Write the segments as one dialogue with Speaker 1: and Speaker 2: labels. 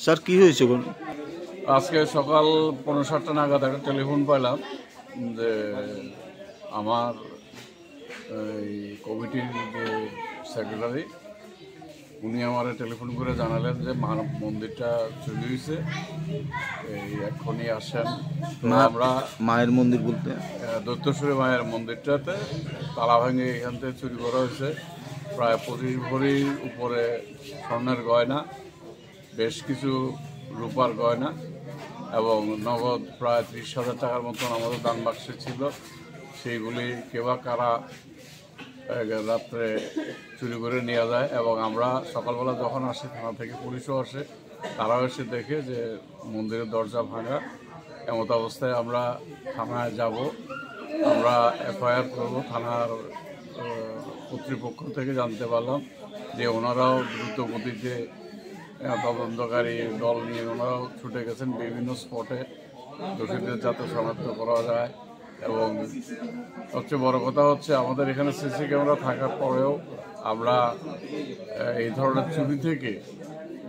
Speaker 1: Sir কি হয়েছে বলুন?
Speaker 2: আজকে সকাল ৫:৩০ নাগাদ একটা টেলিফোন পাইলাম যে আমার এই কমিটির যে সেক্রেটারি উনি আমার টেলিফোন করে জানালেন যে মন্দিরটা চুরি হয়েছে, এই এক্ষুনি আসেন। তো আমরা
Speaker 1: মায়ের মন্দির বলতে
Speaker 2: দৈত্যেশ্বরী মায়ের মন্দিরটাতে তালা ভেঙে এখান থেকে চুরি করা হয়েছে প্রায় ২৫ ভরির উপরে স্বর্ণের গয়না, বেশ কিছু রূপার গয়না এবং নগদ প্রায় ৩০,০০০ টাকার মতন আমাদের দান বাক্সে ছিল। সেইগুলি কেবা কারা রাত্রে চুরি করে নিয়ে যায় এবং আমরা সকালবেলা যখন আসি থানা থেকে পুলিশও আসে, তারাও এসে দেখে যে মন্দিরের দরজা ভাঙা। এমত অবস্থায় আমরা থানায় যাব, আমরা এফআইআর করব। থানার কর্তৃপক্ষ থেকে জানতে পারলাম যে ওনারাও দ্রুত গতিতে তদন্তকারী দল নিয়ে ওনারাও ছুটে গেছেন বিভিন্ন স্পটে দোষীদের যাতে শনাক্ত করা যায়। এবং সবচেয়ে বড় কথা হচ্ছে আমাদের এখানে সিসি ক্যামেরা থাকার পরেও আমরা এই ধরনের চুরি থেকে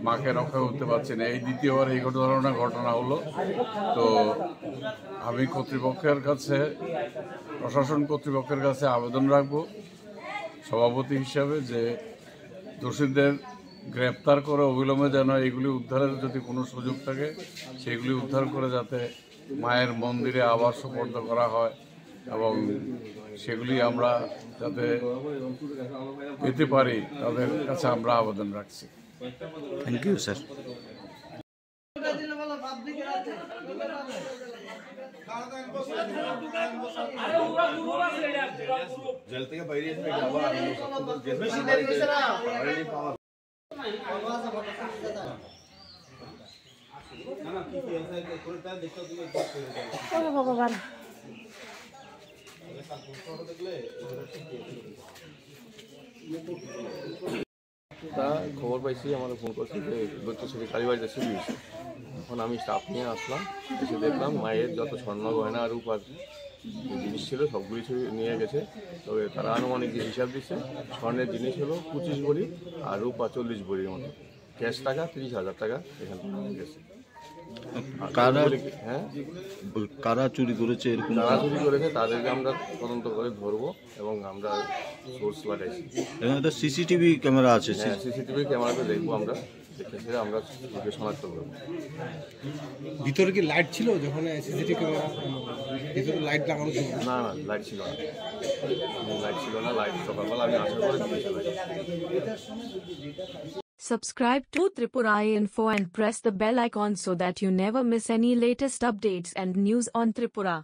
Speaker 2: মাকে রক্ষা করতে পারছি না। এই দ্বিতীয়বার এই ধরনের ঘটনা হলো। তো আমি কর্তৃপক্ষের কাছে, প্রশাসন কর্তৃপক্ষের কাছে আবেদন রাখবো সভাপতি হিসাবে যে দোষীদের গ্রেপ্তার করে অবিলম্বে যেন এইগুলি উদ্ধারের যদি কোনো সুযোগ থাকে সেগুলি উদ্ধার করে যাতে মায়ের মন্দিরে আবার সুপর্দ করা হয় এবং সেগুলি আমরা যাতে পেতে পারি তাদের কাছে আমরা আবেদন রাখছি।
Speaker 1: Thank you sir.
Speaker 3: জেল থেকে বাইরে এসে আবার
Speaker 4: ভগবান
Speaker 5: তা খবর পাইছি, আমাদের ফোন করছে যে দৈত্যেশ্বরী কালীবাড়িতে চুরি হয়েছে। এখন আমি স্টাফ নিয়ে আসলাম, এসে দেখলাম মায়ের যত স্বর্ণ গয়না আর রূপার জিনিস ছিল সবগুলি নিয়ে গেছে। তবে তারা আনুমানিক যে হিসাব দিচ্ছে স্বর্ণের জিনিস হলো ২৫ ভরি আর রূপা ৪০ ভরির মতো, ক্যাশ টাকা ৩০,০০০ টাকা এখান থেকে নিয়ে গেছে।
Speaker 1: কারা চুরি করেছে এরকম
Speaker 5: যারা চুরি করেছে তাদেরকে আমরা তদন্ত করে ধরবো এবং আমরা সোর্স লাগাইছি।
Speaker 1: এখানে তো সিসিটিভি ক্যামেরা আছে,
Speaker 5: হ্যাঁ, সিসিটিভি ক্যামেরাতে দেখবো, আমরা দেখেছি, আমরা শনাক্ত করবো।
Speaker 6: ভিতরে কি লাইট ছিল যখন সিসিটিভি ক্যামেরা ভিতরে লাইট লাগানো ছিল?
Speaker 5: না, লাইট ছিল না, লাইট সকালবেলা আমি আসার পরে দিয়েছি light.
Speaker 7: Subscribe to Tripura Info and press the bell icon so that you never miss any latest updates and news on Tripura.